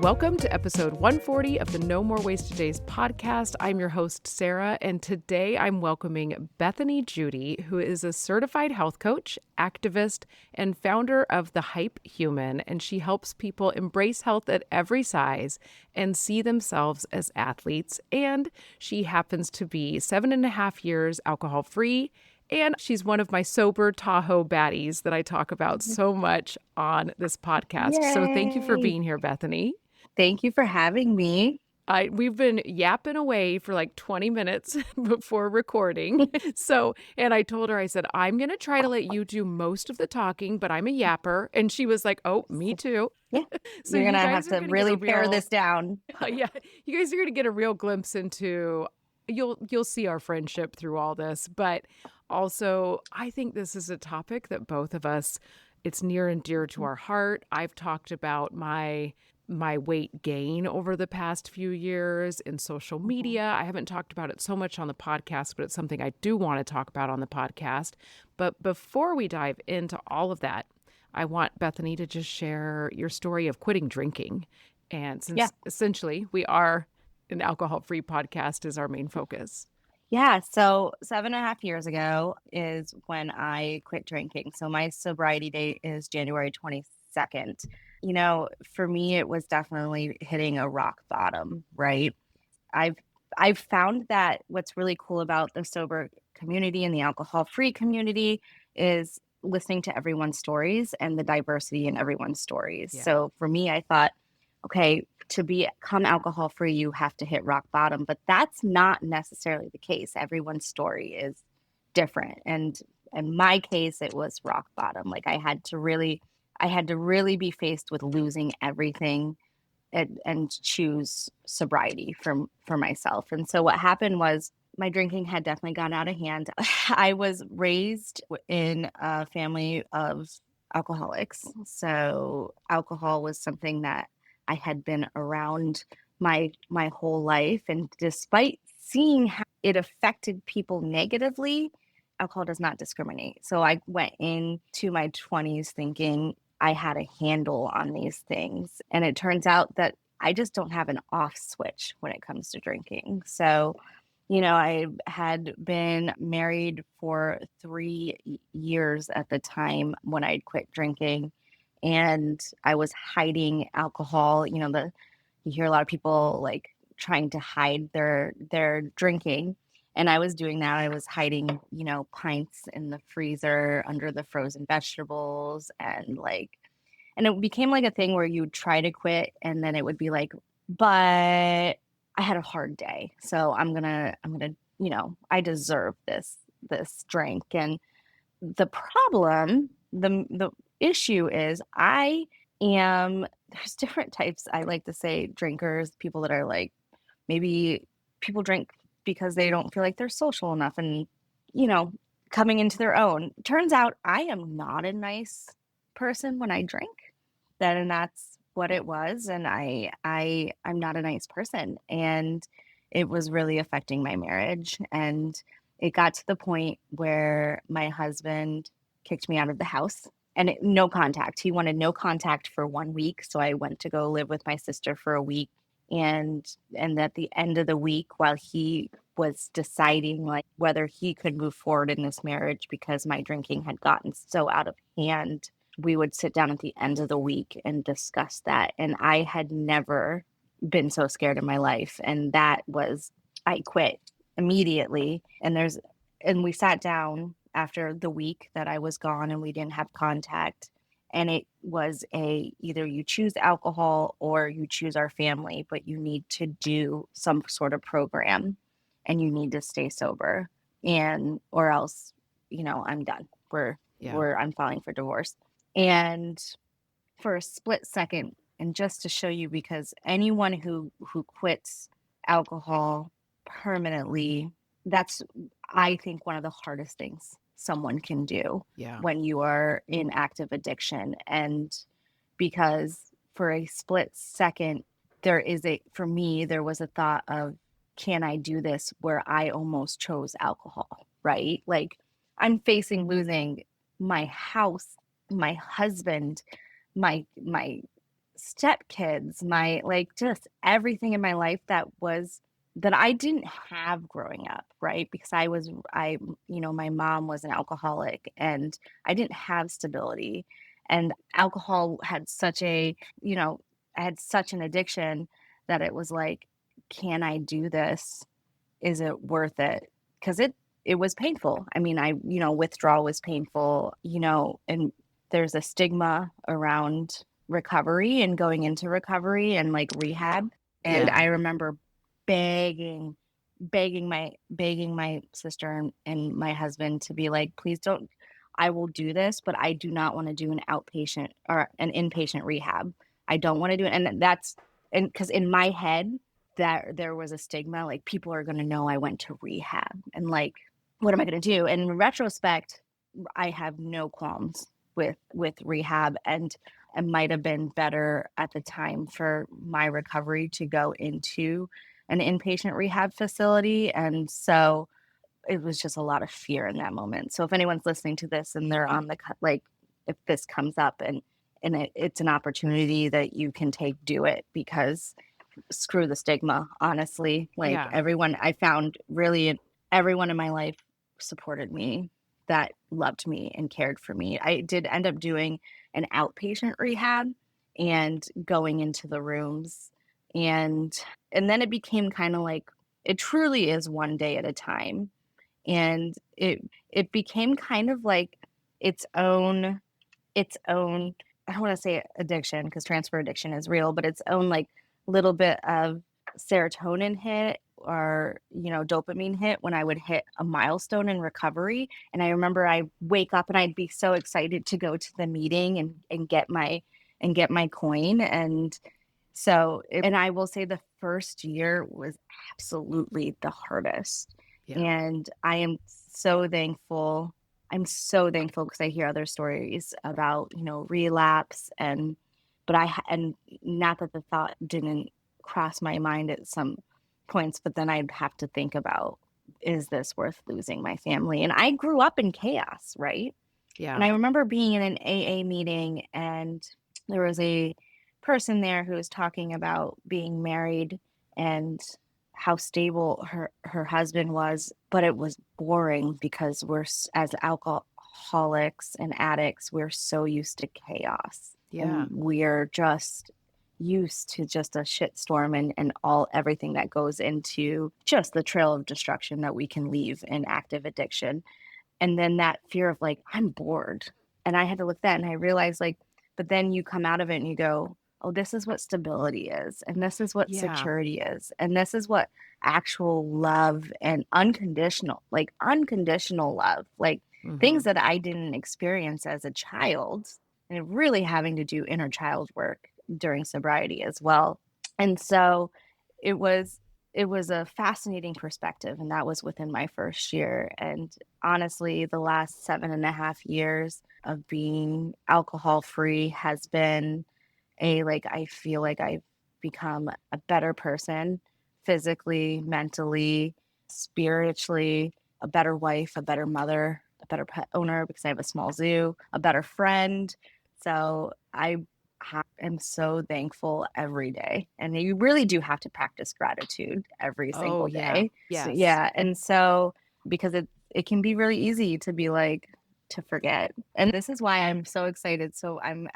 Welcome to episode 140 of the No More Wasted Days podcast. I'm your host, Sarah, and today I'm welcoming Bethany Judy, who is a certified health coach, activist, and founder of The Hype Human, and she helps people embrace health at every size and see themselves as athletes. And she happens to be 7.5 years alcohol-free, and she's one of my sober Tahoe baddies that I talk about so much on this podcast. Yay. So thank you for being here, Bethany. Thank you for having me. We've been yapping away for like 20 minutes before recording. And I told her, I said, I'm going to try to let you do most of the talking, but I'm a yapper. And she was like, oh, me too. Yeah. So You're you going to guys have are to really pare real, this down. Yeah, you guys are going to get a real glimpse into, you'll see our friendship through all this. But also, I think this is a topic that both of us, it's near and dear to our heart. I've talked about my weight gain over the past few years in social media. I haven't talked about it so much on the podcast, but it's something I do want to talk about on the podcast. But before we dive into all of that, I want Bethany to just share your story of quitting drinking. And since essentially we are an alcohol-free podcast is our main focus. Yeah. So 7.5 years ago is when I quit drinking. So my sobriety date is January 22nd. You know, for me, it was definitely hitting a rock bottom, right? I've found that what's really cool about the sober community and the alcohol-free community is listening to everyone's stories and the diversity in everyone's stories. Yeah. So for me, I thought, okay, to become alcohol-free, you have to hit rock bottom, but that's not necessarily the case. Everyone's story is different. And in my case, it was rock bottom. Like I had to really be faced with losing everything and choose sobriety for myself. And so what happened was my drinking had definitely gone out of hand. I was raised in a family of alcoholics. So alcohol was something that I had been around my whole life. And despite seeing how it affected people negatively, alcohol does not discriminate. So I went into my 20s thinking I had a handle on these things. And it turns out that I just don't have an off switch when it comes to drinking. So, you know, I had been married for 3 years at the time when I quit drinking, and I was hiding alcohol. You know, you hear a lot of people like trying to hide their drinking. And I was doing that. I was hiding, you know, pints in the freezer under the frozen vegetables, and it became like a thing where you would try to quit and then it would be like, but I had a hard day. So I'm gonna, you know, I deserve this drink. And the problem, the issue is there's different types, I like to say, drinkers, people that are like, maybe people drink because they don't feel like they're social enough and, you know, coming into their own. Turns out I am not a nice person when I drink. And that's what it was. And I'm not a nice person. And it was really affecting my marriage. And it got to the point where my husband kicked me out of the house, and no contact. He wanted no contact for 1 week. So I went to go live with my sister for a week. And at the end of the week, while he was deciding like whether he could move forward in this marriage because my drinking had gotten so out of hand, we would sit down at the end of the week and discuss that. And I had never been so scared in my life. And I quit immediately. And we sat down after the week that I was gone and we didn't have contact. And it was either you choose alcohol or you choose our family, but you need to do some sort of program and you need to stay sober, or else, you know, I'm done. I'm filing for divorce. And for a split second, and just to show you, because anyone who quits alcohol permanently, that's, I think, one of the hardest things someone can do when you are in active addiction. And because for a split second, for me, there was a thought of, can I do this, where I almost chose alcohol, right? Like I'm facing losing my house, my husband, my stepkids, my like just everything in my life that I didn't have growing up, right? Because my mom was an alcoholic and I didn't have stability. And alcohol had you know, I had such an addiction that it was like, can I do this? Is it worth it? Because it was painful. I mean, withdrawal was painful, and there's a stigma around recovery and going into recovery and like rehab. And Yeah. I remember begging, begging my sister and my husband to be like, please don't, I will do this, but I do not want to do an outpatient or an inpatient rehab. I don't want to do it. And because in my head, that there was a stigma, like people are going to know I went to rehab and like, what am I going to do? And in retrospect, I have no qualms with rehab, and it might have been better at the time for my recovery to go into an inpatient rehab facility. And so it was just a lot of fear in that moment. So if anyone's listening to this and they're on like, if this comes up and it's an opportunity that you can take, do it, because screw the stigma, honestly. Like Yeah. I found really everyone in my life supported me, that loved me and cared for me. I did end up doing an outpatient rehab and going into the rooms, and then it became kind of like, it truly is one day at a time. And it became kind of like its own I don't want to say addiction because transfer addiction is real, but its own like little bit of serotonin hit, or dopamine hit when I would hit a milestone in recovery. And I remember I wake up and I'd be so excited to go to the meeting and get my coin. And and I will say the first year was absolutely the hardest. Yeah. And I am so thankful. I'm so thankful because I hear other stories about, relapse, and not that the thought didn't cross my mind at some points, but then I'd have to think about, is this worth losing my family? And I grew up in chaos, right? And Yeah. I remember being in an AA meeting, and there was a person there who was talking about being married and how stable her husband was, but it was boring because as alcoholics and addicts, we're so used to chaos, Yeah. and we're just used to just a shitstorm and all everything that goes into just the trail of destruction that we can leave in active addiction. And then that fear of like, I'm bored. And I had to look at that and I realized like, but then you come out of it and you go, oh, this is what stability is. And this is what Yeah. security is. And this is what actual love and unconditional love, like things Mhm. that I didn't experience as a child, and really having to do inner child work during sobriety as well. And so it was it was a fascinating perspective, and that was within my first year. And honestly, the last 7.5 years of being alcohol free has been I feel like I've become a better person, physically, mentally, spiritually, a better wife, a better mother, a better pet owner because I have a small zoo, a better friend. So am so thankful every day. And you really do have to practice gratitude every Oh, single yeah. day. So, Yes. yeah. And so, because it can be really easy to be like, to forget. And this is why I'm so excited. So I'm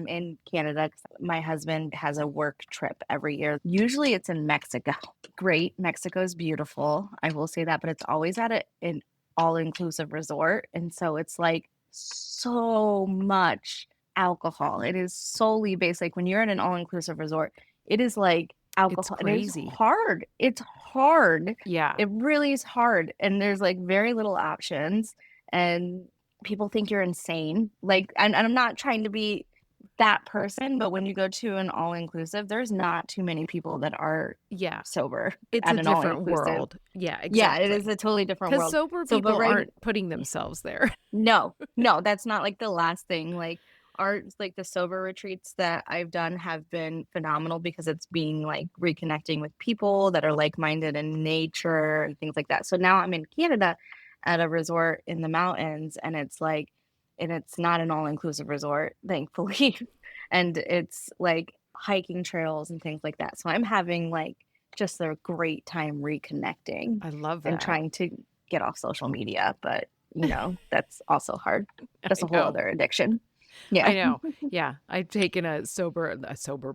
in Canada 'cause my husband has a work trip every year. Usually it's in Mexico. Great. Mexico's beautiful. I will say that, but it's always at an all-inclusive resort. And so it's like so much alcohol. It is solely based, like when you're at an all-inclusive resort, it is like It's alcohol, and it's crazy. hard. It's hard. Yeah. It really is hard. And there's like very little options, and people think you're insane. Like, and I'm not trying to be that person, but when you go to an all-inclusive, there's not too many people that are Yeah. sober It's at a an different all-inclusive. world. Yeah, Yeah, it is exactly. a totally different Because world. sober So, but people right, aren't putting themselves there. no, no, that's not like the last thing. Like like the sober retreats that I've done have been phenomenal because it's being like reconnecting with people that are like-minded in nature and things like that. So now I'm in Canada at a resort in the mountains, and it's not an all-inclusive resort, thankfully. And it's like hiking trails and things like that. So I'm having like just a great time reconnecting I love and that. trying to get off social media. But, that's also hard. That's I a whole know. other addiction. Yeah. I know. Yeah, I've taken a sober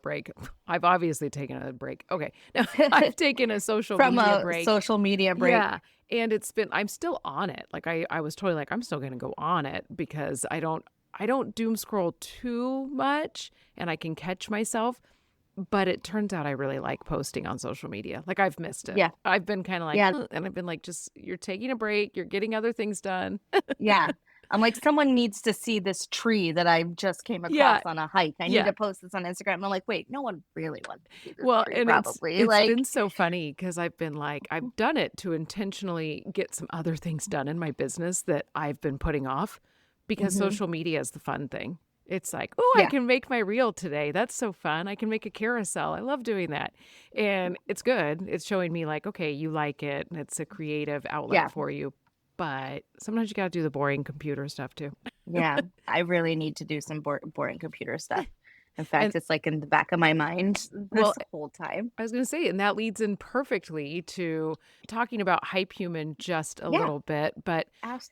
break. I've obviously taken a break. Okay. No, I've taken a social From media a break. social media break. Yeah, and I'm still on it. Like I was totally like I'm still going to go on it because I don't doom scroll too much and I can catch myself, but it turns out I really like posting on social media. Like I've missed it. Yeah. I've been kind of like, Yeah. "Ugh," and I've been like just you're taking a break, you're getting other things done. Yeah. I'm like, someone needs to see this tree that I just came across Yeah. on a hike. I need Yeah. to post this on Instagram. And I'm like, wait, no one really wants to see this Well, tree, and it's probably. it's Like, been so funny because I've been like I've done it to intentionally get some other things done in my business that I've been putting off because hmm social media is the fun thing. It's like, "Oh, I yeah, can make my reel today. That's so fun. I can make a carousel. I love doing that." And it's good. It's showing me like, okay, you like it and it's a creative outlet yeah, for you. But sometimes you got to do the boring computer stuff too. yeah. I really need to do some boring computer stuff. In And fact, it's like in the back of my mind this well, whole time. I was going to say, and that leads in perfectly to talking about Hype Human just a Yeah, little bit. But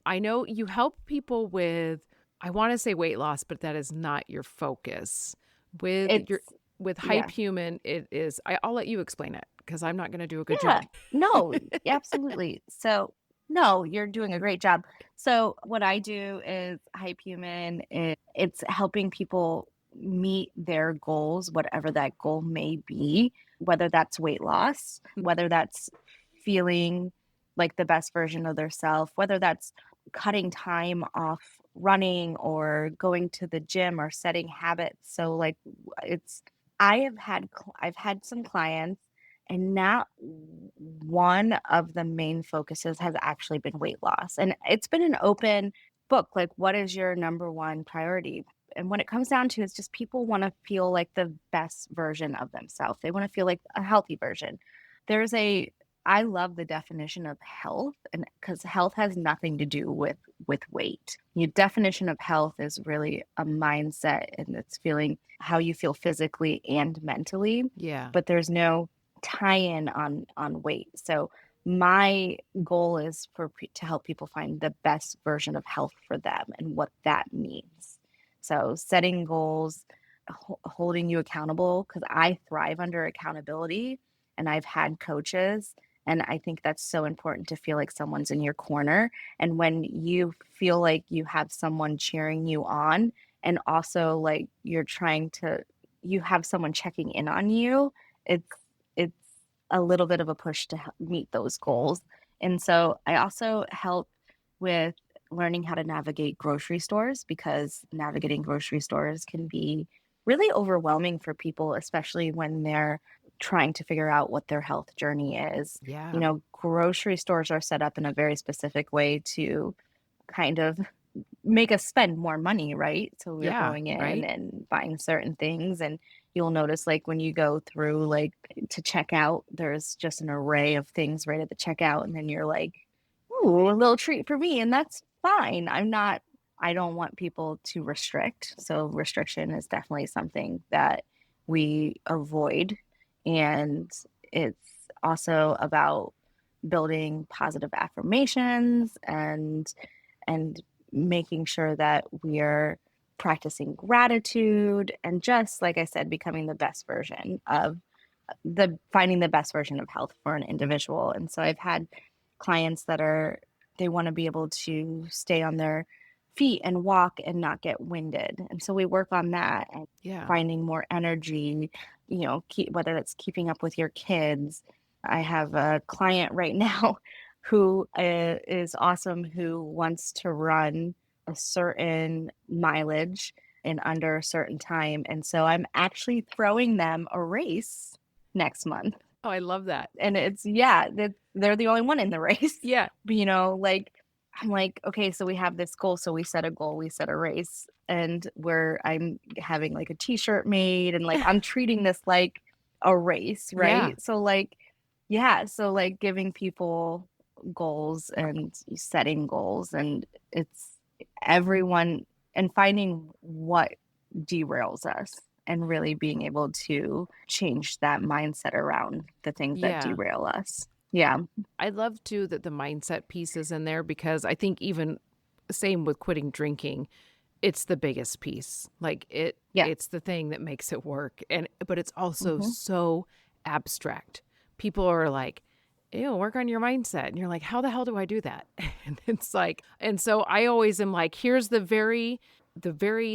I know you help people with, I want to say weight loss, but that is not your focus. With your it's, with yeah, Hype Human, it is. I'll let you explain it because I'm not going to do a good yeah. job. No, absolutely. So, no, you're doing a great job. So, what I do is Hype Human. It's helping people meet their goals, whatever that goal may be, whether that's weight loss, whether that's feeling like the best version of their self, whether that's cutting time off running or going to the gym or setting habits. So, like, it's, I've had some clients and not one of the main focuses has actually been weight loss. And it's been an open book. Like, what is your number one priority? And when it comes down to it, it's just people want to feel like the best version of themselves. They want to feel like a healthy version. There's a I love the definition of health, and because health has nothing to do with weight. Your definition of health is really a mindset, and it's feeling how you feel physically and mentally, Yeah. but there's no tie-in on weight. So my goal is to help people find the best version of health for them and what that means. So setting goals, holding you accountable, because I thrive under accountability, and I've had coaches, and I think that's so important to feel like someone's in your corner. And when you feel like you have someone cheering you on, and also like you have someone checking in on you, it's it's a little bit of a push to meet those goals. And so I also help with learning how to navigate grocery stores, because navigating grocery stores can be really overwhelming for people, especially when they're trying to figure out what their health journey is. Yeah. Grocery stores are set up in a very specific way to kind of make us spend more money, right? So we're Yeah. going in Right. and buying certain things, and you'll notice like when you go through like to check out, there's just an array of things right at the checkout, and then you're like, "Ooh, a little treat for me," and that's fine. I don't want people to restrict. So restriction is definitely something that we avoid, and it's also about building positive affirmations and making sure that we're practicing gratitude and, just like I said, becoming the best version of the finding the best version of health for an individual. And so I've had clients that they want to be able to stay on their feet and walk and not get winded. And so we work on that and Yeah. finding more energy, whether that's keeping up with your kids. I have a client right now who is awesome, who wants to run a certain mileage in under a certain time. And so I'm actually throwing them a race next month. Oh, I love that. And yeah, they're the only one in the race. Yeah. But, like, I'm like, okay, so we have this goal. So we set a goal, we set a race, and I'm having like a t-shirt made, and like I'm treating this like a race, Yeah. right? So like, yeah, so like giving people goals and setting goals, and it's everyone, and finding what derails us. and really being able to change that mindset around the things that Yeah. derail us. Yeah. I love too that the mindset piece is in there because I think even same with quitting drinking, it's the biggest piece. Like Yeah. it's the thing that makes it work. And but it's also Hmm. so abstract. People are like, ew, work on your mindset. And you're like, how the hell do I do that? And it's like, and so I always am like, here's the very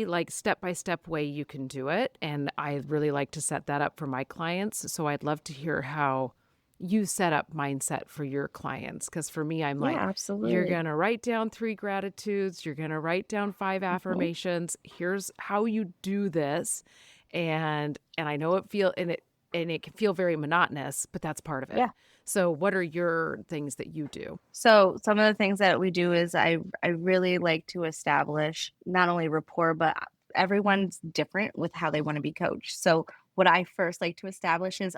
like step by step way you can do it. And I really like to set that up for my clients. So I'd love to hear how you set up mindset for your clients. Because for me, I'm Yeah, like, you're absolutely. going to write down 3 gratitudes, you're going to write down 5 Hmm. affirmations. Here's how you do this. And I know it can feel very monotonous, but that's part of it. Yeah. So what are your things that you do? So some of the things that we do is I really like to establish not only rapport, but everyone's different with how they want to be coached. So what I first like to establish is,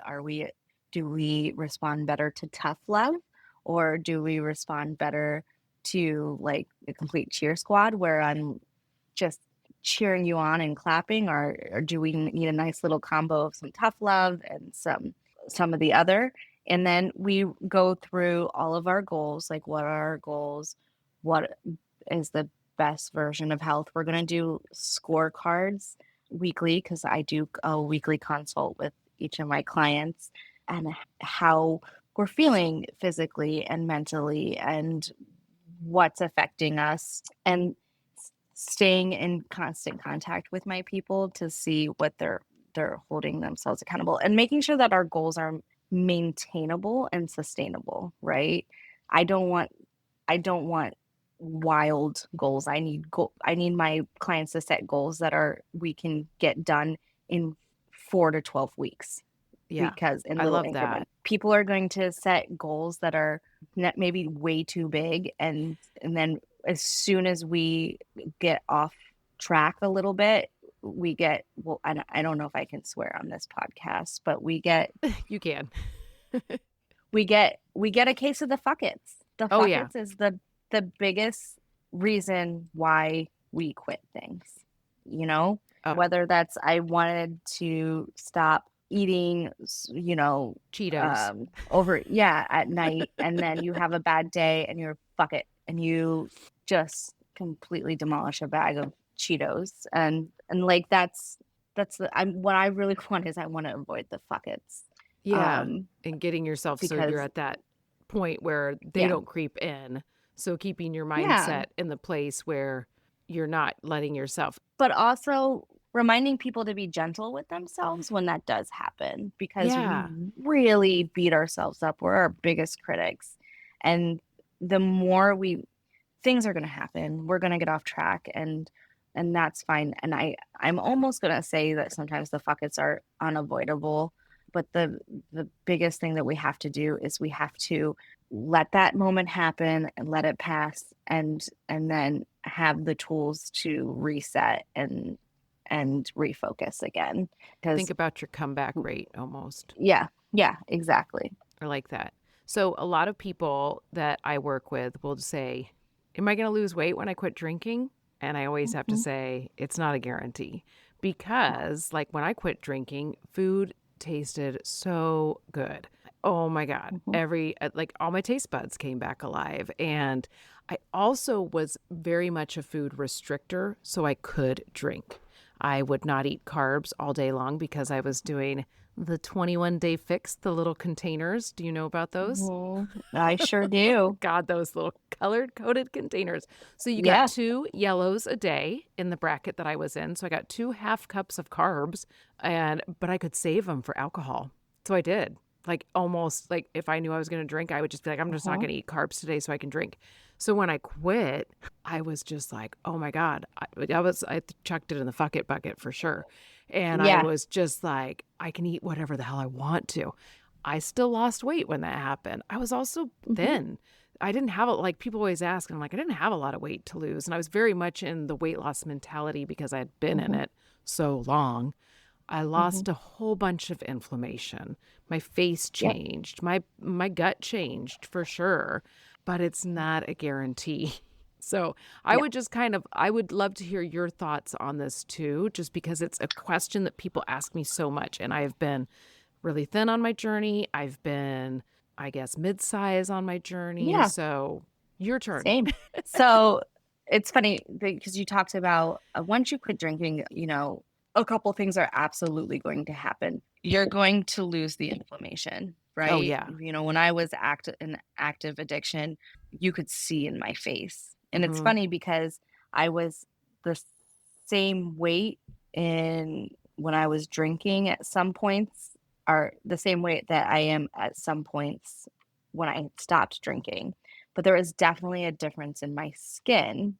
do we respond better to tough love, or do we respond better to like a complete cheer squad where I'm just cheering you on and clapping, or do we need a nice little combo of some tough love and some of the other? And then we go through all of our goals, like what are our goals? What is the best version of health? We're going to do scorecards weekly because I do a weekly consult with each of my clients, and how we're feeling physically and mentally and what's affecting us, and staying in constant contact with my people to see what they're holding themselves accountable, and making sure that our goals are maintainable and sustainable, right? I don't want wild goals. I need my clients to set goals that are we can get done in 4 to 12 weeks, Yeah. because in I little love that. increments. People are going to set goals that are maybe way too big, and then as soon as we get off track a little bit, we get, well, I don't know if I can swear on this podcast, but You can. we get a case of the fuckets. The Oh yeah. fuckets is the biggest reason why we quit things. You know, Oh, whether that's I wanted to stop eating, Cheetos. over, yeah, at night, and then you have a bad day and you're fuck it, and you just completely demolish a bag of Cheetos, and like that's what I really want is I want to avoid the fuckets. Yeah, Um, and getting yourself so you're because at that point where they yeah, don't creep in. So keeping your yeah, mindset in the place where you're not letting yourself. but also reminding people to be gentle with themselves when that does happen, because we Yeah. really beat ourselves up. We're our biggest critics. And the more we things are going to happen, we're going to get off track, and that's fine. And I'm almost going to say that sometimes the fuckets are unavoidable, but the biggest thing that we have to do is we have to let that moment happen and let it pass, and then have the tools to reset and refocus again, Think because about your comeback rate almost. yeah, yeah, exactly. I like that. So a lot of people that I work with will say, am I going to lose weight when I quit drinking? And I always have to Hmm. say, it's not a guarantee No. because, like, when I quit drinking, food tasted so good. Oh my God. Hmm. Like, all my taste buds came back alive. And I also was very much a food restrictor, so I could drink. I would not eat carbs all day long because I was doing the 21-day fix, the little containers. Do you know about those? Hmm. I sure do. God, those little colored coded containers. So you got Yeah. 2 yellows a day in the bracket that I was in. So I got 2 half cups of carbs, but I could save them for alcohol. So I did. Like, almost like if I knew I was going to drink, I would just be like, I'm just not Hmm. going to eat carbs today so I can drink. So when I quit, I was just like, oh my God. I chucked it in the fuck it bucket for sure. And I Yeah. was just like, I can eat whatever the hell I want to. I still lost weight when that happened. I was also Hmm. thin. I didn't have like people always ask, and I'm like, I didn't have a lot of weight to lose. And I was very much in the weight loss mentality because I had been in Hmm. it so long. I Hmm. lost a whole bunch of inflammation. My face Yep. changed. My gut changed for sure, but it's not a guarantee. So Yeah. I would love to hear your thoughts on this too, just because it's a question that people ask me so much. And I have been really thin on my journey. I've been, I guess, mid-size on my journey. Yeah. So your turn. Same. So it's funny because you talked about once you quit drinking, a couple things are absolutely going to happen. You're going to lose the inflammation, Oh, right? yeah. When I was in active addiction, you could see in my face. And it's Hmm. funny because I was the same weight in when I was drinking at some points, are the same weight that I am at some points when I stopped drinking. But there was definitely a difference in my skin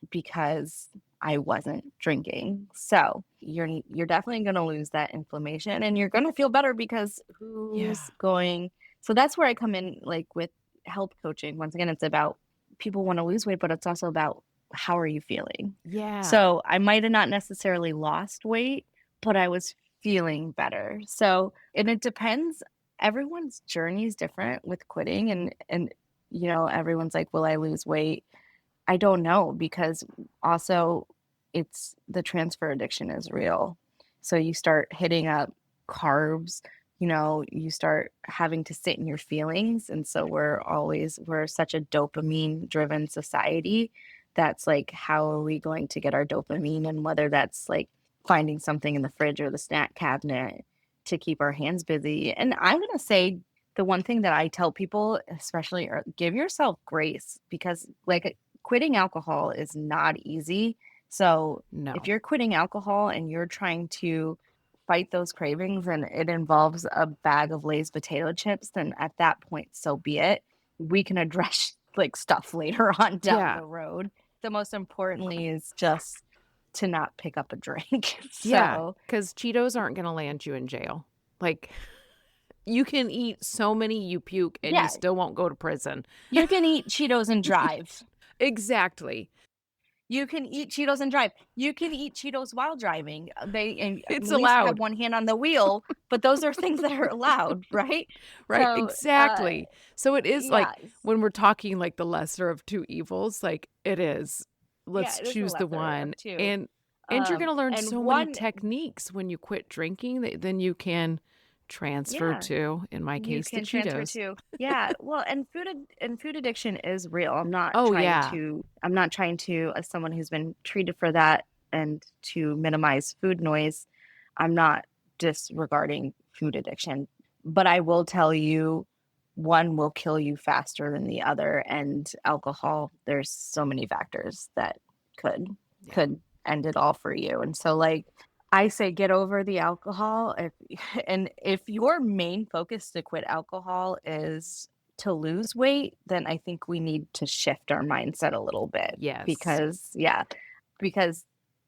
because I wasn't drinking. So you're definitely going to lose that inflammation and you're going to feel better because Yeah. who's going. So that's where I come in, like with health coaching. Once again, it's about people want to lose weight, but it's also about how are you feeling. Yeah. So I might have not necessarily lost weight, but I was feeling better. So, and it depends. Everyone's journey is different with quitting, and everyone's like, will I lose weight? I don't know because also it's the transfer addiction is real. So you start hitting up carbs, you start having to sit in your feelings. And so we're such a dopamine driven society. That's like, how are we going to get our dopamine? And whether that's like finding something in the fridge or the snack cabinet to keep our hands busy. And I'm going to say the one thing that I tell people, especially, give yourself grace because, like, quitting alcohol is not easy. So if No. you're quitting alcohol and you're trying to fight those cravings and it involves a bag of Lay's potato chips, then at that point, so be it. We can address like stuff later on down Yeah. the road. The most importantly is just to not pick up a drink. Yeah. So Because Cheetos aren't going to land you in jail. Like, you can eat so many you puke and you yeah, still won't go to prison. you can eat Cheetos and drive. Exactly. You can eat Cheetos and drive. You can eat Cheetos while driving. They and It's at least have allowed. one hand on the wheel, but those are things that are allowed, right? Right, So, exactly. So it is like yeah, when we're talking like the lesser of two evils, like it is, yeah, let's it is the choose the lesser one. of two. And you're gonna learn And so many one, techniques when you quit drinking that then you can transfer yeah, to, in my you case, the can transfer Cheetos. to. Yeah, well, and food addiction is real. Oh, yeah. I'm not trying to, as someone who's been treated for that and to minimize food noise, I'm not disregarding food addiction. But I will tell you, one will kill you faster than the other. And alcohol, there's so many factors that could Yeah. could end it all for you. And so, like, I say get over the alcohol. And if your main focus to quit alcohol is to lose weight, then I think we need to shift our mindset a little bit Yes. because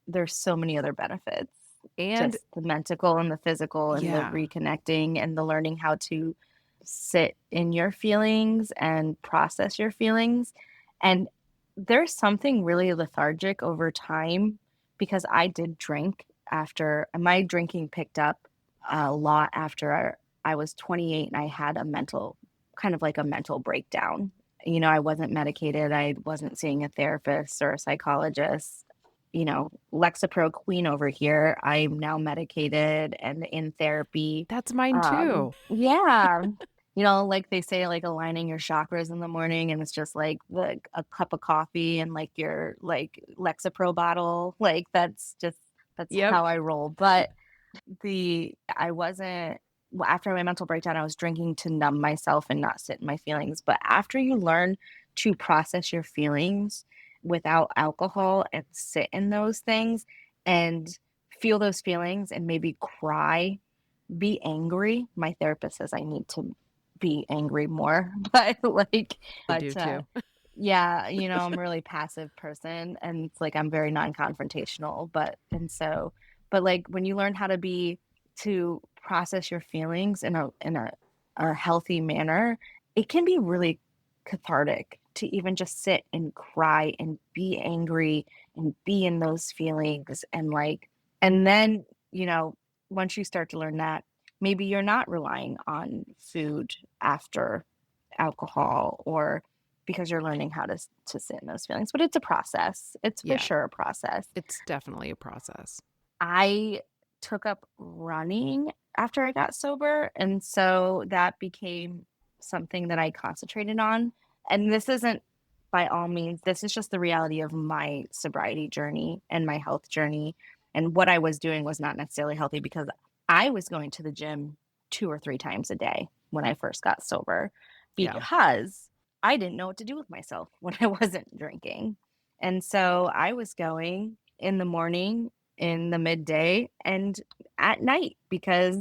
there's so many other benefits, And just the mental and the physical and the yeah. reconnecting and the learning how to sit in your feelings and process your feelings. And there's something really lethargic over time because I did drink after my drinking picked up a lot after I was 28 and I had a mental kind of like a mental breakdown. I wasn't medicated. I wasn't seeing a therapist or a psychologist. Lexapro queen over here. I'm now medicated and in therapy. That's mine too. Yeah. Like they say, like aligning your chakras in the morning, and it's just like a cup of coffee and like your like Lexapro bottle. Like that's Yep. how I roll. But I wasn't after my mental breakdown, I was drinking to numb myself and not sit in my feelings. But after you learn to process your feelings without alcohol and sit in those things and feel those feelings and maybe cry, be angry. My therapist says I need to be angry more, but like, I do but too. yeah, I'm a really passive person and it's like I'm very non-confrontational, but like when you learn how to process your feelings in a healthy manner, it can be really cathartic to even just sit and cry and be angry and be in those feelings and then, once you start to learn that, maybe you're not relying on food after alcohol or because you're learning how to sit in those feelings. But it's a process. It's for Yeah, sure a process. it's definitely a process. I took up running after I got sober, and so that became something that I concentrated on. And this isn't by all means, this is just the reality of my sobriety journey and my health journey. And what I was doing was not necessarily healthy because I was going to the gym 2 or 3 times a day when I first got sober Yeah, because I didn't know what to do with myself when I wasn't drinking. And so I was going in the morning, in the midday, and at night because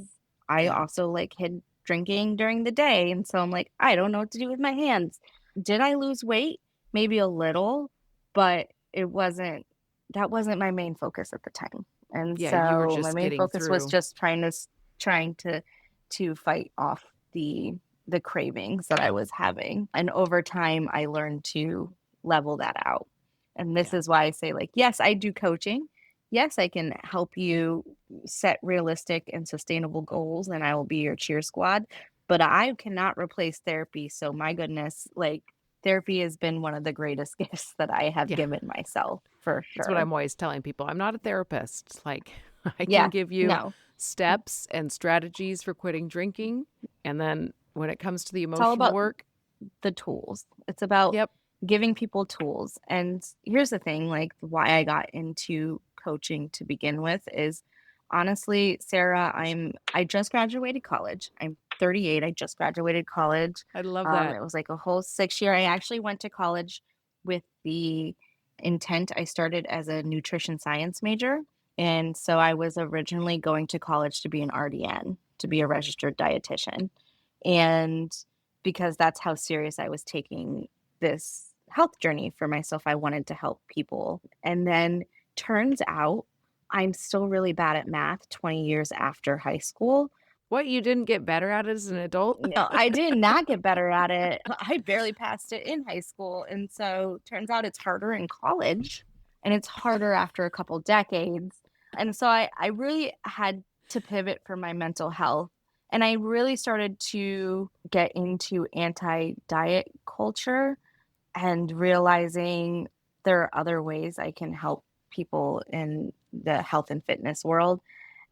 I yeah, also like had drinking during the day. And so I'm like, I don't know what to do with my hands. Did I lose weight? Maybe a little, but that wasn't my main focus at the time. And yeah, you were so my just main getting focus was through. just trying to fight off the cravings that I was having. And over time I learned to level that out. And this Yeah, is why I say, like, yes, I do coaching. Yes, I can help you set realistic and sustainable goals, and I will be your cheer squad. But I cannot replace therapy. So, my goodness, like, therapy has been one of the greatest gifts that I have yeah. given myself for That's what sure. I'm always telling people. I'm not a therapist. Like, I can Yeah, give you no, steps and strategies for quitting drinking. And then when it comes to the it's all emotional about work, the tools. It's about yep, giving people tools. And here's the thing, like why I got into coaching to begin with is honestly, Sarah, I just graduated college. I'm 38. I just graduated college. I love that. It was like a whole 6 year. I actually went to college with the intent. I started as a nutrition science major. And so I was originally going to college to be an RDN, to be a registered dietitian. And because that's how serious I was taking this health journey for myself, I wanted to help people. And then turns out I'm still really bad at math 20 years after high school. What, you didn't get better at it as an adult? No, I did not get better at it. I barely passed it in high school. And so turns out it's harder in college and it's harder after a couple decades. And so I really had to pivot for my mental health. And I really started to get into anti diet culture and realizing there are other ways I can help people in the health and fitness world.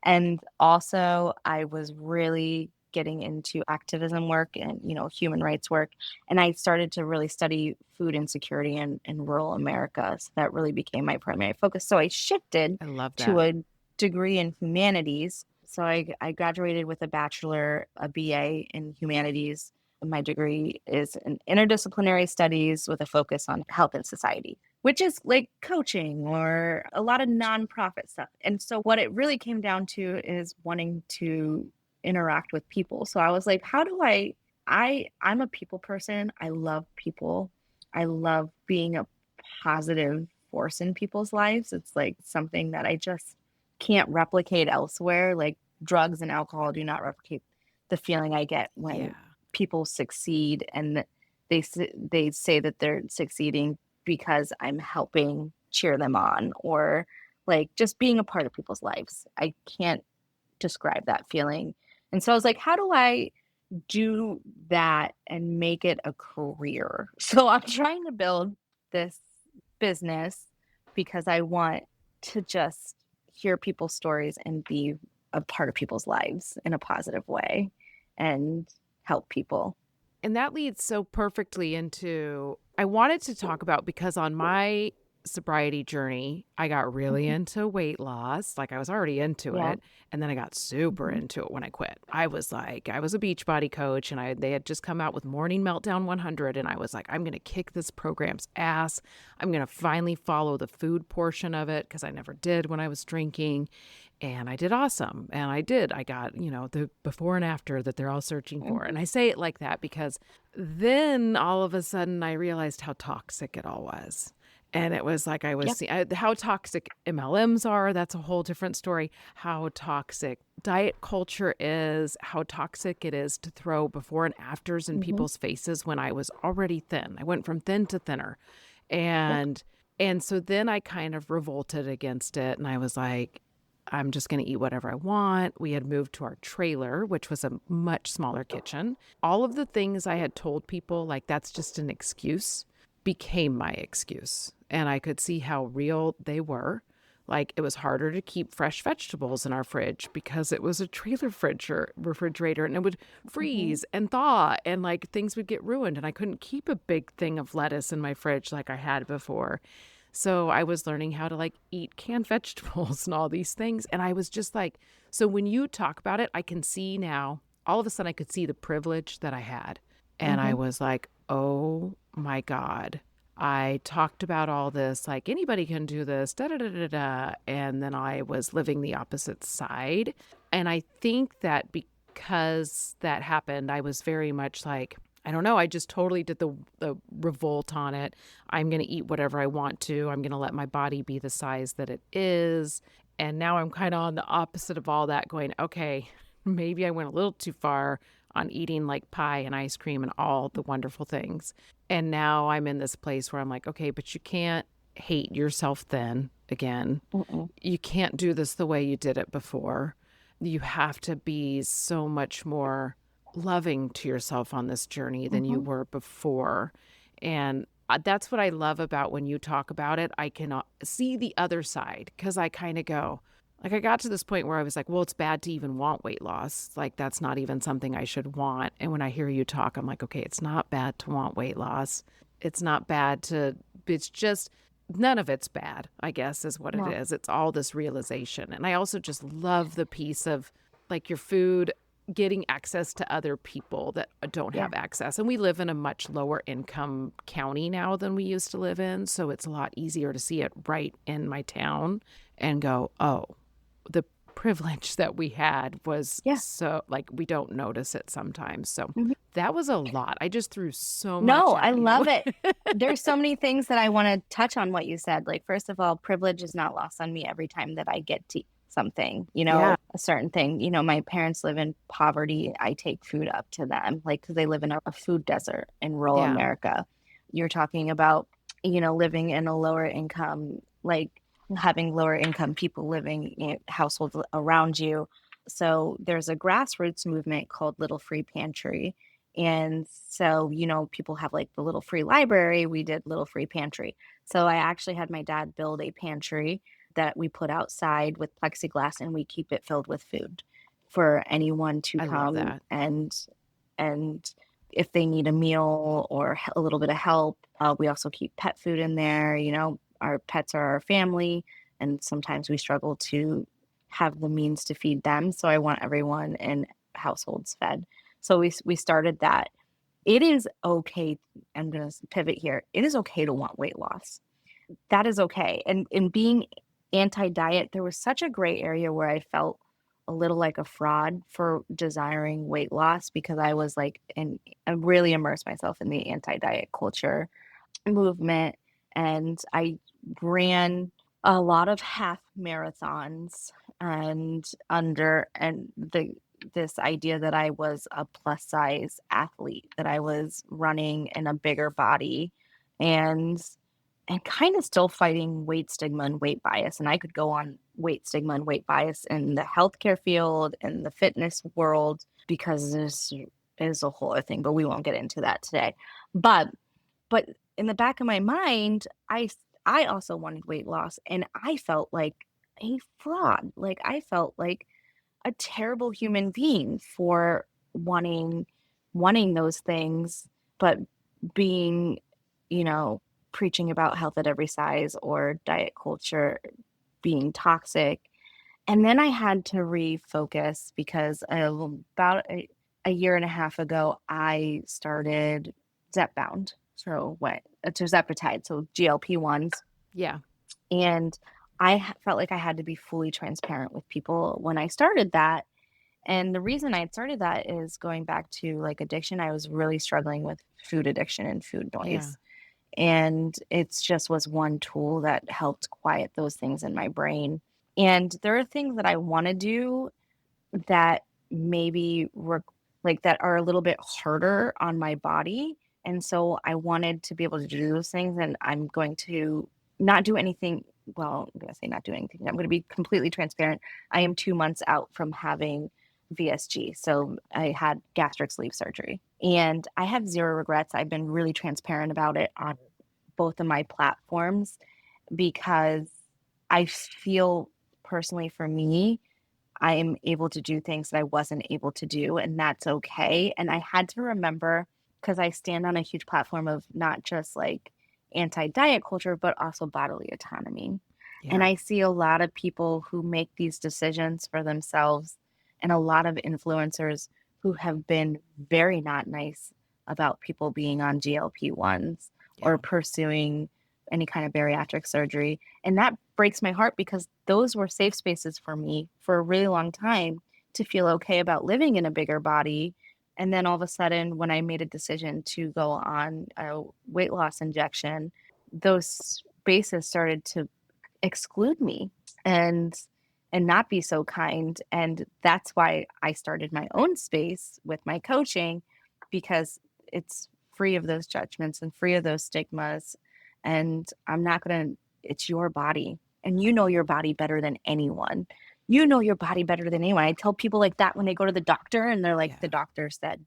And also, I was really getting into activism work and, human rights work. And I started to really study food insecurity in rural America. So that really became my primary focus. So I shifted I love to that. a degree in humanities. So I graduated with a bachelor, a BA in humanities. My degree is in interdisciplinary studies with a focus on health and society, which is like coaching or a lot of nonprofit stuff. And so what it really came down to is wanting to interact with people. So I was like, how do I'm a people person. I love people. I love being a positive force in people's lives. It's like something that I just can't replicate elsewhere. Like drugs and alcohol do not replicate the feeling I get when Yeah. people succeed and they say that they're succeeding because I'm helping cheer them on or like just being a part of people's lives. I can't describe that feeling. And so I was like, how do I do that and make it a career? So I'm trying to build this business because I want to just hear people's stories and be a part of people's lives in a positive way and help people. And that leads so perfectly into I wanted to talk about because on my sobriety journey, I got really Mhm. into weight loss. Like I was already into Yeah. it. And then I got super Mhm. into it when I quit. I was like, I was a Beachbody coach and they had just come out with Morning Meltdown 100. And I was like, I'm going to kick this program's ass. I'm going to finally follow the food portion of it because I never did when I was drinking. And I did awesome. And I did. I got, the before and after that they're all searching for. Mhm. And I say it like that because then all of a sudden I realized how toxic it all was. And it was like I was Yep. seeing how toxic MLMs are. That's a whole different story. How toxic diet culture is, how toxic it is to throw before and afters in Mhm. people's faces when I was already thin. I went from thin to thinner. Yep. And so then I kind of revolted against it and I was like, I'm just going to eat whatever I want. We had moved to our trailer, which was a much smaller kitchen. All of the things I had told people, like that's just an excuse, became my excuse. And I could see how real they were. Like it was harder to keep fresh vegetables in our fridge because it was a trailer fridge or refrigerator and it would Mhm. freeze and thaw and like things would get ruined. And I couldn't keep a big thing of lettuce in my fridge like I had before. So I was learning how to like eat canned vegetables and all these things. And I was just like, so when you talk about it, I can see now, all of a sudden I could see the privilege that I had. And I Mhm. was like, oh my God. I talked about all this, like anybody can do this, da da da da da. And then I was living the opposite side. And I think that because that happened, I was very much like, I don't know, I just totally did the revolt on it. I'm going to eat whatever I want to. I'm going to let my body be the size that it is. And now I'm kind of on the opposite of all that, going, okay, maybe I went a little too far on eating like pie and ice cream and all the wonderful things. And now I'm in this place where I'm like, okay, but you can't hate yourself then again. Mm-mm. You can't do this the way you did it before. You have to be so much more loving to yourself on this journey than you Mhm. were before. And that's what I love about when you talk about it. I can see the other side because I kind of go, like, I got to this point where I was like, well, it's bad to even want weight loss. Like, that's not even something I should want. And when I hear you talk, I'm like, okay, it's not bad to want weight loss. It's not bad to, it's just, none of it's bad, I guess, is what it No. is. It's all this realization. And I also just love the piece of like your food getting access to other people that don't Yeah. have access. And we live in a much lower income county now than we used to live in. So it's a lot easier to see it right in my town and go, oh, the privilege that we had was Yeah. so like we don't notice it sometimes. So Mhm. that was a lot. I just threw so much No, I at you. love it. There's so many things that I wanna touch on what you said. Like, first of all, privilege is not lost on me every time that I get to something, Yeah. a certain thing. My parents live in poverty. I take food up to them, like, because they live in a food desert in rural Yeah. America. You're talking about, living in a lower income, like, having lower income people living in households around you. So, there's a grassroots movement called Little Free Pantry, and so, people have like the little free library. We did little free pantry. So I actually had my dad build a pantry that we put outside with plexiglass and we keep it filled with food for anyone to I love come that. and if they need a meal or a little bit of help, we also keep pet food in there. Our pets are our family, and sometimes we struggle to have the means to feed them. So I want everyone in households fed. So we started that. It is okay. I'm going to pivot here. It is okay to want weight loss. That is okay. And in being anti-diet, there was such a gray area where I felt a little like a fraud for desiring weight loss because I was like, and I really immersed myself in the anti-diet culture movement, and I ran a lot of half marathons and this idea that I was a plus size athlete, that I was running in a bigger body and kind of still fighting weight stigma and weight bias. And I could go on weight stigma and weight bias in the healthcare field and the fitness world because this is a whole other thing, but we won't get into that today. But but in the back of my mind, I also wanted weight loss, and I felt like a fraud. Like, I felt like a terrible human being for wanting those things, but being, you know, preaching about health at every size or diet culture being toxic. And then I had to refocus because about a year and a half ago, I started Zepbound. So what? Tirzepatide, so GLP-1s. Yeah. And felt like I had to be fully transparent with people when I started that. And the reason I had started that is going back to like addiction. I was really struggling with food addiction and food Yeah. noise. And it's just was one tool that helped quiet those things in my brain. And there are things that I want to do that maybe like that are a little bit harder on my body. And so I wanted to be able to do those things. And I'm going to not do anything well, I'm going to say not doing anything. I'm going to be completely transparent. I am 2 months out from having VSG. So I had gastric sleeve surgery and I have zero regrets. I've been really transparent about it on both of my platforms because I feel personally for me, I am able to do things that I wasn't able to do, and that's okay. And I had to remember because I stand on a huge platform of not just like anti diet culture, but also bodily autonomy. And Yeah. I see a lot of people who make these decisions for themselves, and a lot of influencers who have been very not nice about people being on GLP-1s or Yeah. pursuing any kind of bariatric surgery. And that breaks my heart because those were safe spaces for me for a really long time to feel okay about living in a bigger body. And then all of a sudden, when I made a decision to go on a weight loss injection, those spaces started to exclude me and not be so kind. And that's why I started my own space with my coaching, because it's free of those judgments and free of those stigmas. And I'm not going to, it's your body. And you know your body better than anyone. You know your body better than anyone. I tell people like that when they go to the doctor and they're like, Yeah. the doctor said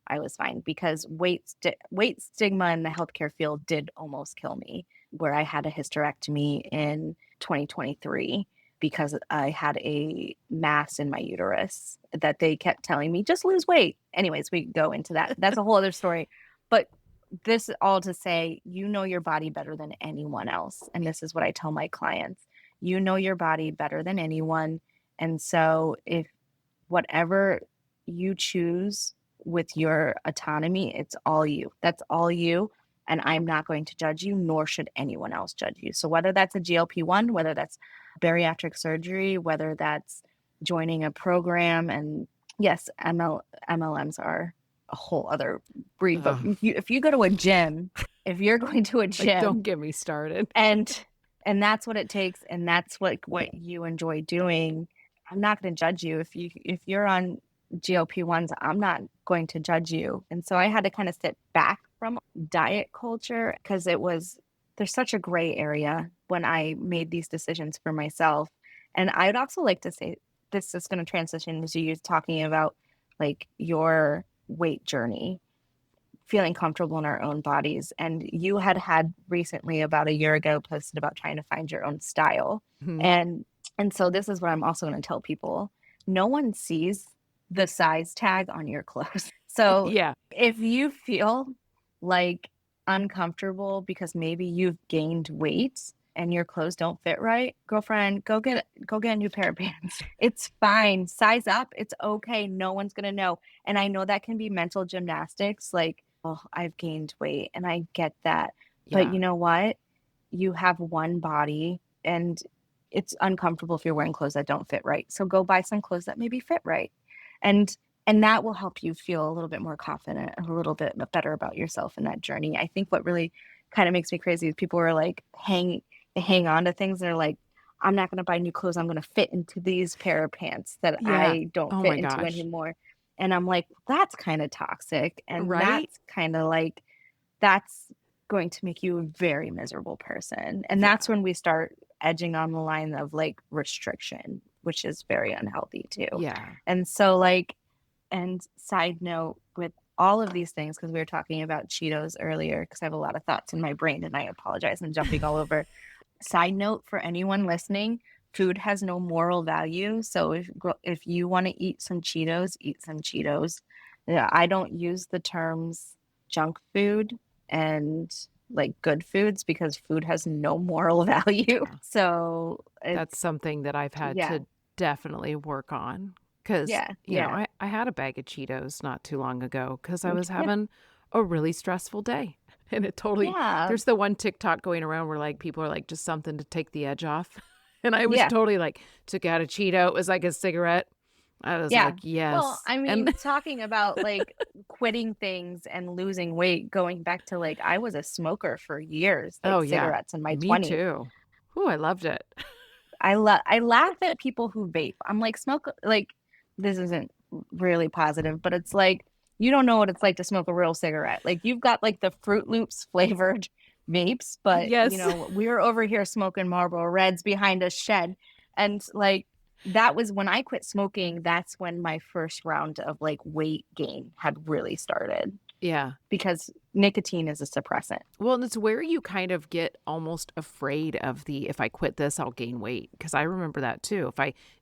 I was fine, because weight stigma in the healthcare field did almost kill me, where I had a hysterectomy in 2023 because I had a mass in my uterus that they kept telling me, just lose weight. Anyways, we go into that. That's a whole other story. But this all to say, you know your body better than anyone else. And this is what I tell my clients. You know your body better than anyone. And so if whatever you choose with your autonomy, it's all you. That's all you. And I'm not going to judge you, nor should anyone else judge you. So whether that's a GLP-1, whether that's bariatric surgery, whether that's joining a program, and yes, MLMs are a whole other breed. But Ugh. if you go to a gym, if you're going to a Like, don't gym get me started. and that's what it takes, and that's what you enjoy doing, I'm not going to judge you. If you're on GLP-1s, I'm not going to judge you. And so I had to kind of sit back from diet culture because there's such a gray area when I made these decisions for myself. And I would also like to say, this is going to transition into you talking about like your weight journey, feeling comfortable in our own bodies. And you had recently, about a year ago, posted about trying to find your own style. Mhm. And so this is what I'm also going to tell people. No one sees the size tag on your clothes. So Yeah. if you feel like uncomfortable because maybe you've gained weight and your clothes don't fit right, girlfriend, go get a new pair of pants. It's fine. Size up. It's okay. No one's going to know. And I know that can be mental gymnastics, like, oh, I've gained weight, and I get that. But Yeah. you know what? You have one body, and it's uncomfortable if you're wearing clothes that don't fit right. So go buy some clothes that maybe fit right. And that will help you feel a little bit more confident, a little bit better about yourself in that journey. I think what really kind of makes me crazy is people are like hang on to things. They're like, I'm not going to buy new clothes. I'm going to fit into these pair of pants that Yeah. I don't Oh fit my into gosh. anymore. And I'm like, that's kind of toxic. And Right? that's kind of like, that's going to make you a very miserable person. And Yeah. that's when we start edging on the line of like restriction, which is very unhealthy too. Yeah. And so, like, and side note with all of these things, because we were talking about Cheetos earlier, because I have a lot of thoughts in my brain and I apologize, I'm jumping all over. Side note for anyone listening, food has no moral value. So if you want to eat some Cheetos, eat some Cheetos. Yeah, I don't use the terms junk food and like good foods because food has no moral value. Yeah. So That's it's something that I've had yeah, to definitely work on because, yeah, yeah, I had a bag of Cheetos not too long ago because I was yeah, having a really stressful day. And it totally, yeah, there's the one TikTok going around where like people are like, just something to take the edge off. And I was yeah. totally like, took out a Cheeto. It was like a cigarette. I was Yeah. like, Well, yes. I And mean, talking about like quitting things and losing weight, going back to like, I was a smoker for years, oh, like yeah, cigarettes in my me 20s. too. Ooh, I loved it. I laugh at people who vape. I'm like, smoke, like, this isn't really positive, but it's like, you don't know what it's like to smoke a real cigarette. Like, you've got like the Fruit Loops flavored vapes, but Yes. we were over here smoking Marlboro Reds behind a shed. And like that was when I quit smoking, that's when my first round of like weight gain had really started Yeah. because nicotine is a suppressant. Well, and it's where you kind of get almost afraid of the if I quit this, I'll gain weight. Because I remember that too. If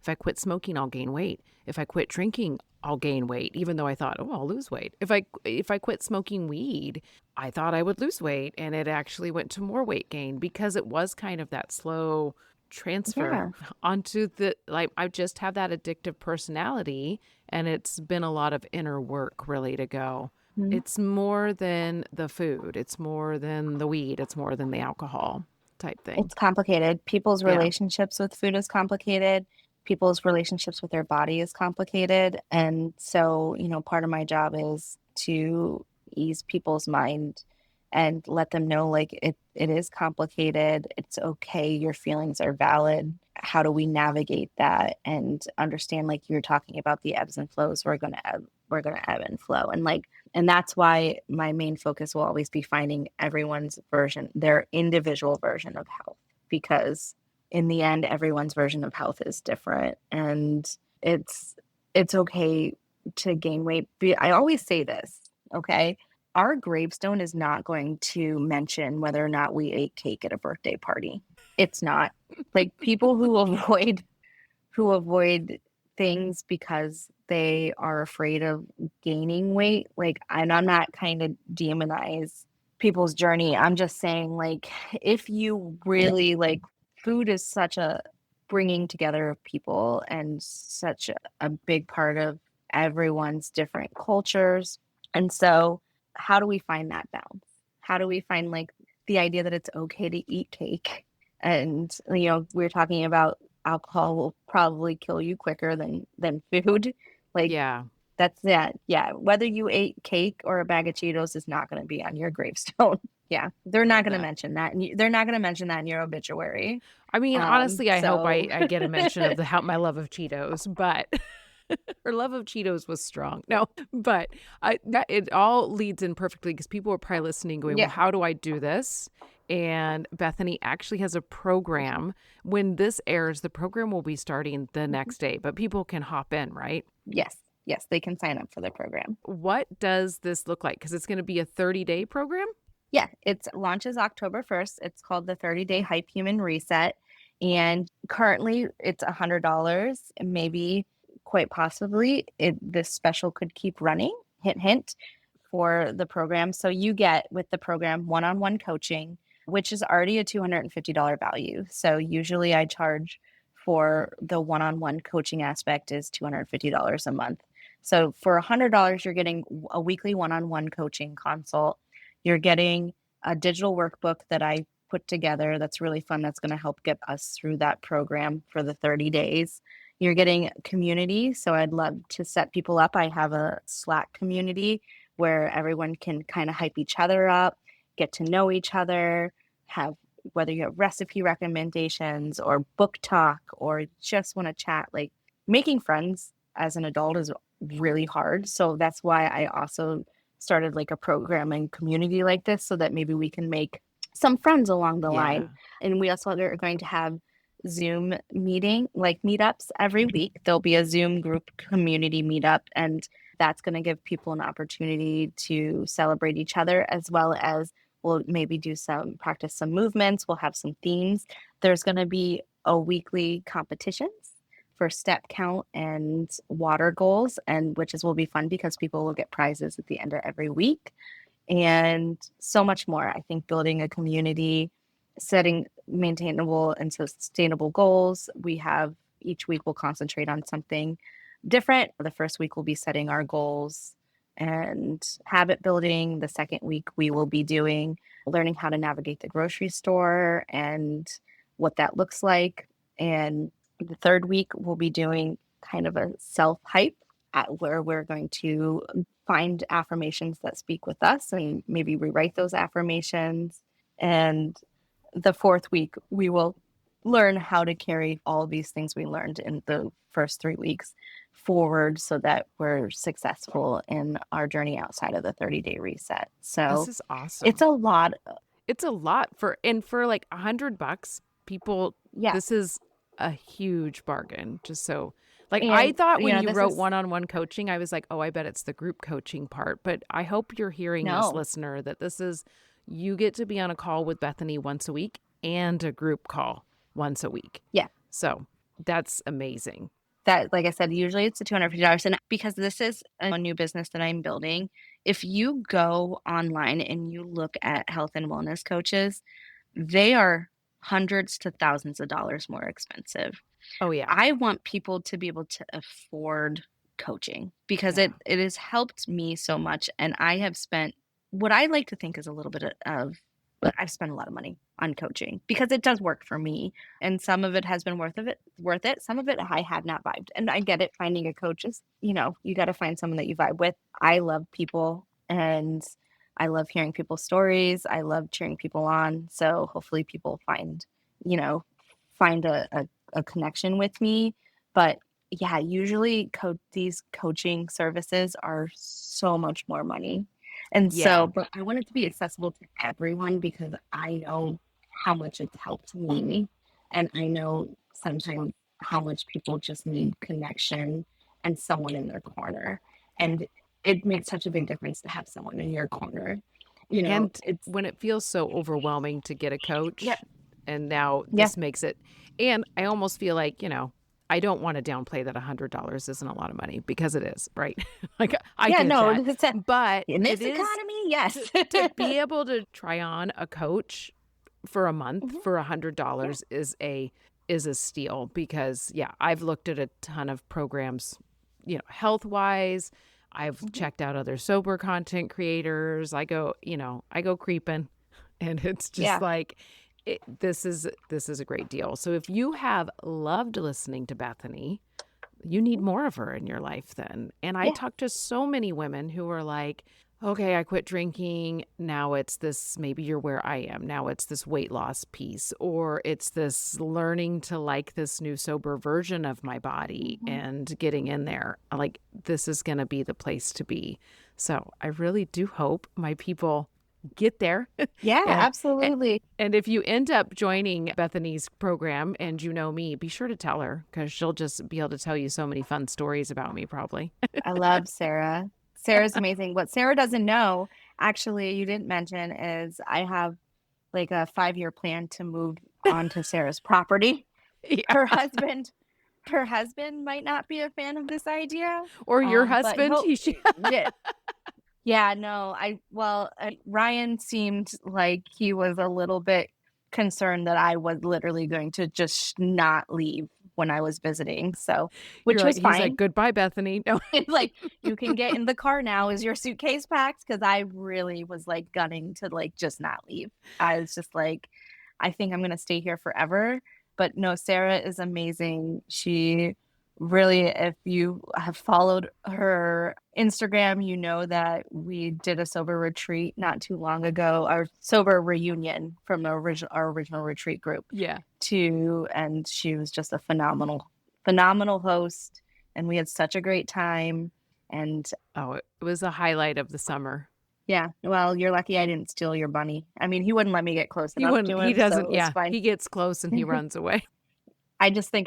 I quit smoking, I'll gain weight. If I quit drinking, I'll gain weight. Even though I thought, oh, I'll lose weight. If I quit smoking weed, I thought I would lose weight, and it actually went to more weight gain because it was kind of that slow transfer Yeah. onto the like I just have that addictive personality, and it's been a lot of inner work really to go. Mhm. It's more than the food. It's more than the weed. It's more than the alcohol type thing. It's complicated. People's Yeah. relationships with food is complicated. People's relationships with their body is complicated. And so, part of my job is to ease people's mind and let them know like it is complicated. It's okay. Your feelings are valid. How do we navigate that and understand like you're talking about the ebbs and flows? We're gonna ebb and flow. And that's why my main focus will always be finding everyone's version, their individual version of health, because in the end, everyone's version of health is different. And it's it's okay to gain weight. I always say this, okay? Our gravestone is not going to mention whether or not we ate cake at a birthday party. It's not. Like people who avoid things because they are afraid of gaining weight. Like, and I'm not kind of demonize people's journey. I'm just saying, like, if you really like, food is such a bringing together of people and such a big part of everyone's different cultures. And so, how do we find that balance? How do we find like the idea that it's okay to eat cake? And, we're talking about alcohol will probably kill you quicker than food. Like Yeah. that's that. Yeah, whether you ate cake or a bag of Cheetos is not going to be on your gravestone. Yeah, they're not Love going to that. mention that, and they're not going to mention that in your obituary. I mean, honestly, I hope So I get a mention of the how my love of Cheetos, but her love of Cheetos was strong. No, but it all leads in perfectly because people were probably listening, going, "Well, yeah, how do I do this?" And Bethany actually has a program. When this airs, the program will be starting the mhm. next day, but people can hop in, right? Yes, they can sign up for the program. What does this look like? Because it's going to be a 30-day program. Yeah, it launches October 1st. It's called the 30-day Hype Human Reset. And currently it's $100. Maybe quite possibly this special could keep running. Hint, hint for the program. So you get with the program one-on-one coaching, which is already a $250 value. So usually I charge for the one-on-one coaching aspect is $250 a month. So for $100, you're getting a weekly one-on-one coaching consult. You're getting a digital workbook that I put together that's really fun, that's going to help get us through that program for the 30 days. You're getting community. So I'd love to set people up. I have a Slack community where everyone can kind of hype each other up, get to know each other, have whether you have recipe recommendations or book talk or just want to chat. Like making friends as an adult is really hard. So that's why I also started like a program and community like this so that maybe we can make some friends along the line. Yeah. And we also are going to have Zoom like meetups every week. There'll be a Zoom group community meetup, and that's going to give people an opportunity to celebrate each other as well as we'll maybe practice some movements. We'll have some themes. There's going to be a weekly competitions for step count and water goals, and will be fun because people will get prizes at the end of every week and so much more. I think building a community, setting maintainable and sustainable goals. We have each week we'll concentrate on something different. The first week we'll be setting our goals and habit building. The second week we will be doing learning how to navigate the grocery store and what that looks like. And the third week we'll be doing kind of a self hype at where we're going to find affirmations that speak with us and maybe rewrite those affirmations. And the fourth week, we will learn how to carry all of these things we learned in the first 3 weeks forward so that we're successful in our journey outside of the 30-day reset. This So is awesome. it's a lot. It's a lot for like $100, people, Yeah. this is a huge bargain. Just so, like, I And, thought when you this wrote is one-on-one coaching, I was like, oh, I bet it's the group coaching part. But I hope you're hearing this, no. listener, that you get to be on a call with Bethany once a week and a group call once a week. Yeah. So that's amazing. That, like I said, usually it's the $250. And because this is a new business that I'm building, if you go online and you look at health and wellness coaches, they are hundreds to thousands of dollars more expensive. Oh, yeah. I want people to be able to afford coaching because Yeah. it has helped me so much. And I have spent what I like to think is a little bit of, but I've spent a lot of money on coaching because it does work for me. And some of it has been worth it. Some of it I have not vibed. And I get it. Finding a coach is, you got to find someone that you vibe with. I love people and I love hearing people's stories. I love cheering people on. So hopefully people find a connection with me. But yeah, usually these coaching services are so much more money. And Yeah. so, but I want it to be accessible to everyone because I know how much it's helped me. And I know sometimes how much people just need connection and someone in their corner. And it makes such a big difference to have someone in your corner. And It's, when it feels so overwhelming to get a yeah, coach, and now yeah, this makes it, and I almost feel like, I don't want to downplay that $100 isn't a lot of money because it is, right? Like, I yeah, get no, that. But in this it is economy, yes. to be able to try on a coach for a month Mhm. for Yeah. $100 is a steal because, yeah, I've looked at a ton of programs, health wise. I've Mhm. checked out other sober content creators. I go creeping, and it's just Yeah. like this is a great deal. So if you have loved listening to Bethany, you need more of her in your life then. And I Yeah. talk to so many women who are like, okay, I quit drinking. Now it's this, maybe you're where I am. Now it's this weight loss piece, or it's this learning to like this new sober version of my body Mhm. and getting in there. Like, this is going to be the place to be. So I really do hope my people get there. Yeah, and absolutely. and if you end up joining Bethany's program and you know me, be sure to tell her because she'll just be able to tell you so many fun stories about me, probably. I love Sarah. Sarah's amazing. What Sarah doesn't know, actually, you didn't mention, is I have like a 5-year plan to move onto Sarah's property. Yeah. Her husband, her husband might not be a fan of this idea. Or your But husband. yeah, yeah, no, Ryan seemed like he was a little bit concerned that I was literally going to just not leave when I was visiting. So, You're which like, was he's like, fine. goodbye, Bethany. No. It's like, you can get in the car now. Is your suitcase packed? Because I really was like gunning to like just not leave. I was just like, I think I'm gonna stay here forever. But no, Sarah is amazing. She really, if you have followed her Instagram, you know that we did a sober retreat not too long ago, our sober reunion from our original retreat group Yeah. and she was just a phenomenal host, and we had such a great time. And Oh, it was a highlight of the summer. yeah, well, you're lucky I didn't steal your bunny. I mean, he wouldn't let me get close He enough wouldn't, to he him, so doesn't, it was yeah. fine. He gets close and he runs away. I think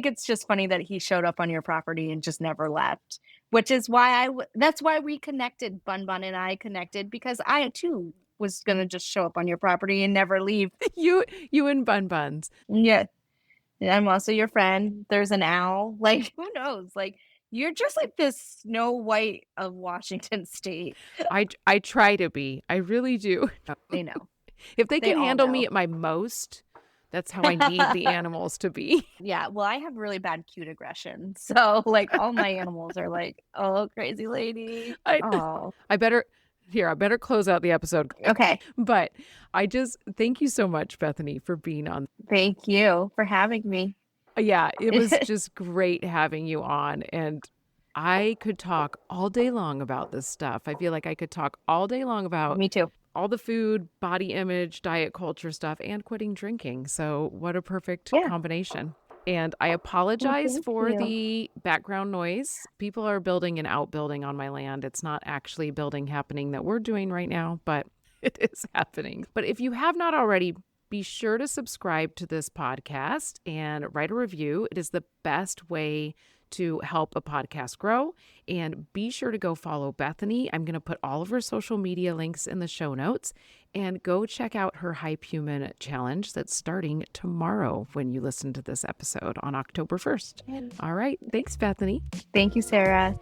it's just funny that he showed up on your property and just never left, which is why that's why we connected. Bun Bun and I connected because I too was gonna just show up on your property and never leave. You and Bun Buns. Yeah, I'm also your friend. There's an owl. Like, who knows? Like, you're just like this Snow White of Washington State. I try to be. I really do. They know. If they They can all handle me know. at my most, that's how I need the animals to be. Yeah. Well, I have really bad cute aggression. So, like, all my animals are like, oh, crazy lady. I Oh, I better close out the episode. okay. But I just thank you so much, Bethany, for being on. Thank you for having me. Yeah, it was just great having you on, and I could talk all day long about this stuff. I feel like I could talk all day long about Me too. all the food, body image, diet culture stuff, and quitting drinking. So, what a perfect Yeah. combination. And I Well, apologize thank for you. the background noise. People are building an outbuilding on my land. It's not actually building happening that we're doing right now, but It is happening. But if you have not already, be sure to subscribe to this podcast and write a review. It is the best way to help a podcast grow. And be sure to go follow Bethany. I'm going to put all of her social media links in the show notes. And go check out her Hype Human challenge that's starting tomorrow when you listen to this episode on October 1st. All right. Thanks, Bethany. Thank you, Sarah.